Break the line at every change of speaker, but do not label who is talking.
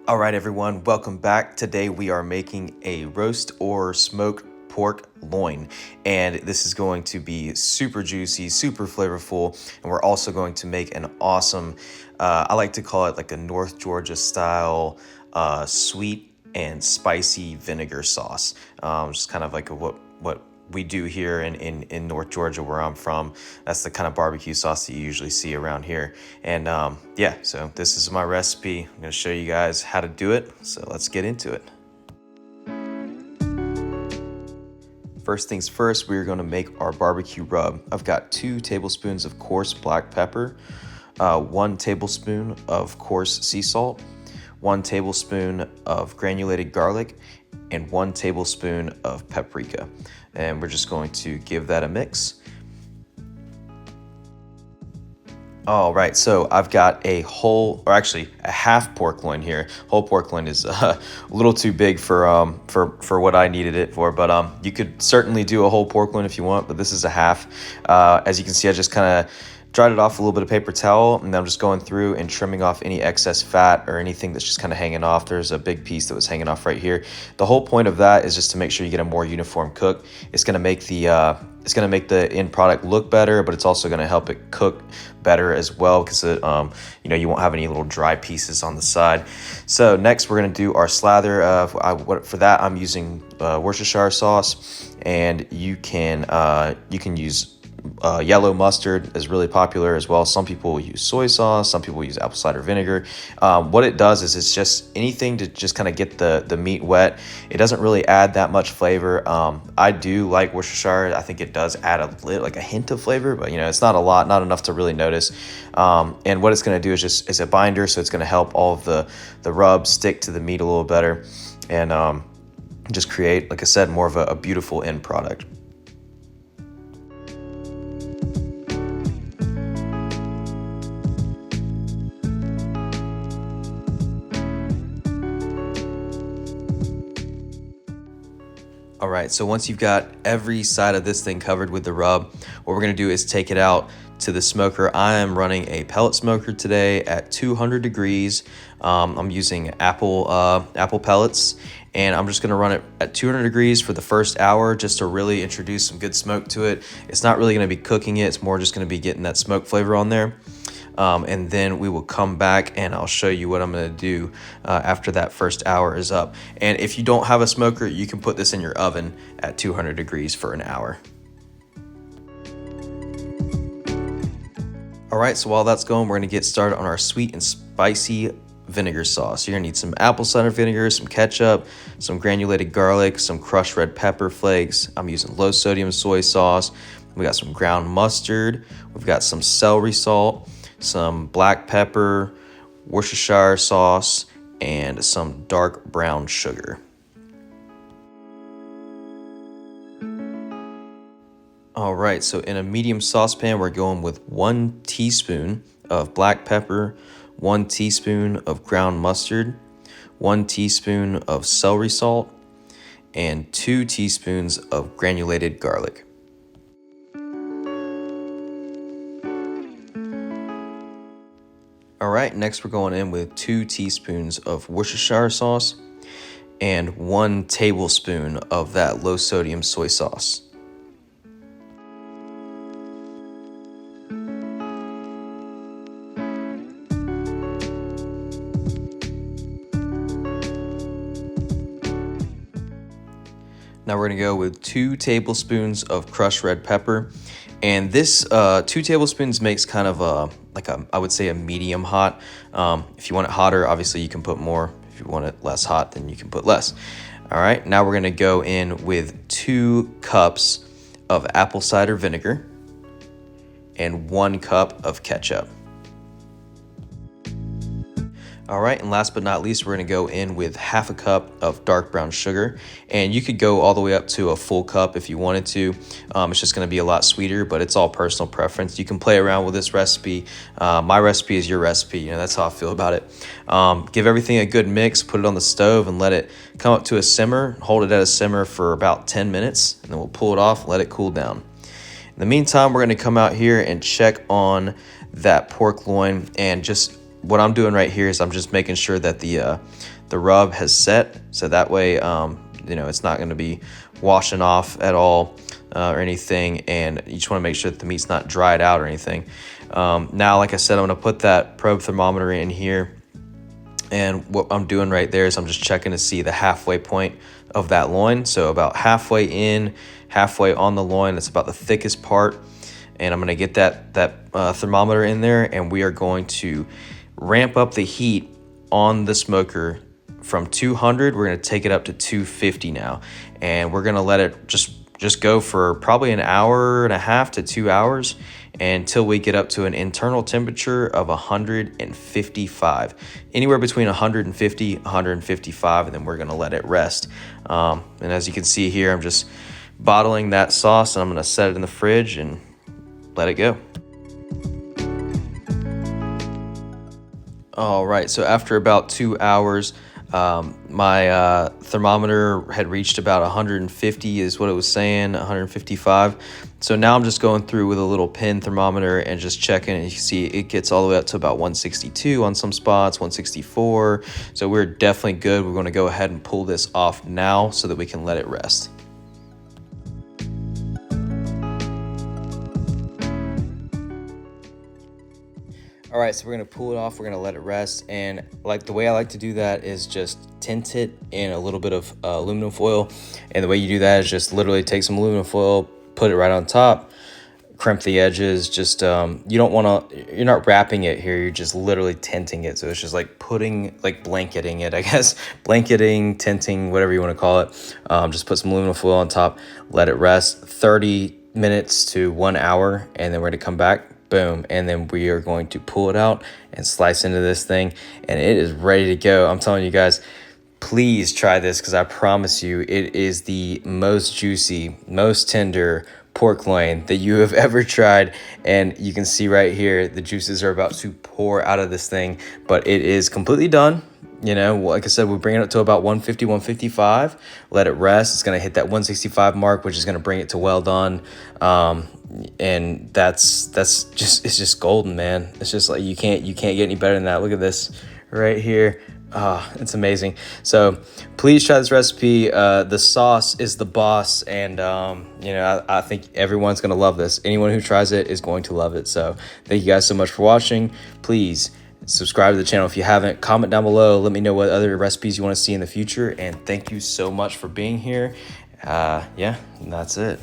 All right, everyone, welcome back. Today we are making a roast or smoked pork loin, and this is going to be super juicy, super flavorful, and we're also going to make an awesome, I like to call it like a North Georgia style sweet and spicy vinegar sauce. Just kind of like what we do here in North Georgia where I'm from. That's the kind of barbecue sauce that you usually see around here. And yeah, so this is my recipe. I'm gonna show you guys how to do it. So let's get into it. First things first, we're gonna make our barbecue rub. I've got 2 tablespoons of coarse black pepper, 1 tablespoon of coarse sea salt, 1 tablespoon of granulated garlic, and 1 tablespoon of paprika. And we're just going to give that a mix. All right, so I've got a whole, or actually a half pork loin here. Whole pork loin is a little too big for what I needed it for, but you could certainly do a whole pork loin if you want, but this is a half. As you can see, I just kind of dried it off with a little bit of paper towel, and then I'm just going through and trimming off any excess fat or anything that's just kind of hanging off. There's a big piece that was hanging off right here. The whole point of that is just to make sure you get a more uniform cook. It's going to make the end product look better, but it's also going to help it cook better as well, because you won't have any little dry pieces on the side. So next we're going to do our slather. For that I'm using Worcestershire sauce, and you can use yellow mustard is really popular as well. Some people use soy sauce, some people use apple cider vinegar. What it does is it's just anything to just kind of get the meat wet. It doesn't really add that much flavor. I do like Worcestershire. I think it does add a hint of flavor, but it's not a lot, not enough to really notice. And what it's going to do is a binder, so it's going to help all of the rubs stick to the meat a little better, and just create, like I said, more of a beautiful end product. All right, so once you've got every side of this thing covered with the rub, what we're gonna do is take it out to the smoker. I am running a pellet smoker today at 200 degrees. I'm using apple pellets, and I'm just gonna run it at 200 degrees for the first hour just to really introduce some good smoke to it. It's not really gonna be cooking it, it's more just gonna be getting that smoke flavor on there. And then we will come back and I'll show you what I'm going to do after that first hour is up. And if you don't have a smoker, you can put this in your oven at 200 degrees for an hour. All right, so while that's going, we're going to get started on our sweet and spicy vinegar sauce. You're going to need some apple cider vinegar, some ketchup, some granulated garlic, some crushed red pepper flakes. I'm using low sodium soy sauce. We got some ground mustard. We've got some celery salt, some black pepper, Worcestershire sauce, and some dark brown sugar. All right, so in a medium saucepan, we're going with 1 teaspoon of black pepper, 1 teaspoon of ground mustard, 1 teaspoon of celery salt, and 2 teaspoons of granulated garlic. All right, next we're going in with 2 teaspoons of Worcestershire sauce and 1 tablespoon of that low sodium soy sauce. Now we're gonna go with 2 tablespoons of crushed red pepper. And this 2 tablespoons makes kind of I would say a medium hot. If you want it hotter, obviously you can put more. If you want it less hot, then you can put less. All right, now we're gonna go in with 2 cups of apple cider vinegar and 1 cup of ketchup. All right, and last but not least, we're gonna go in with half a cup of dark brown sugar, and you could go all the way up to a full cup if you wanted to. It's just gonna be a lot sweeter, but it's all personal preference. You can play around with this recipe. My recipe is your recipe, that's how I feel about it. Give everything a good mix, put it on the stove and let it come up to a simmer. Hold it at a simmer for about 10 minutes, and then we'll pull it off and let it cool down. In the meantime, we're gonna come out here and check on that pork loin and just what I'm doing right here is I'm just making sure that the rub has set, so that way you know, it's not going to be washing off at all or anything, and you just want to make sure that the meat's not dried out or anything. Now, like I said, I'm going to put that probe thermometer in here, and what I'm doing right there is I'm just checking to see the halfway point of that loin. So about halfway in, halfway on the loin, it's about the thickest part, and I'm going to get that thermometer in there, and we are going to ramp up the heat on the smoker from 200. We're going to take it up to 250 now, and we're going to let it just go for probably an hour and a half to 2 hours until we get up to an internal temperature of 155, anywhere between 150 155, and then we're going to let it rest. And as you can see here, I'm just bottling that sauce, and I'm going to set it in the fridge and let it go. All right, so after about 2 hours, my thermometer had reached about 150 is what it was saying, 155. So now I'm just going through with a little pin thermometer and just checking, and you can see it gets all the way up to about 162 on some spots, 164. So we're definitely good. We're going to go ahead and pull this off now so that we can let it rest. All right, so we're gonna pull it off, we're gonna let it rest, and like the way I like to do that is just tint it in a little bit of aluminum foil. And the way you do that is just literally take some aluminum foil, put it right on top, crimp the edges. Just you don't want to, you're not wrapping it here, you're just literally tinting it. So it's just like blanketing it, I guess. Blanketing, tinting, whatever you want to call it. Just put some aluminum foil on top, let it rest 30 minutes to 1 hour, and then we're gonna come back. Boom, and then we are going to pull it out and slice into this thing, and it is ready to go. I'm telling you guys, please try this, because I promise you it is the most juicy, most tender pork loin that you have ever tried. And you can see right here the juices are about to pour out of this thing, but it is completely done. You know, like I said, we'll bring it up to about 150, 155, let it rest. It's going to hit that 165 mark, which is going to bring it to well done. And that's just, it's just golden, man. It's just like, you can't get any better than that. Look at this right here. It's amazing. So please try this recipe. The sauce is the boss, and you know, I think everyone's going to love this. Anyone who tries it is going to love it. So thank you guys so much for watching. Please subscribe to the channel if you haven't. Comment down below, let me know what other recipes you want to see in the future, and thank you so much for being here. Yeah, that's it.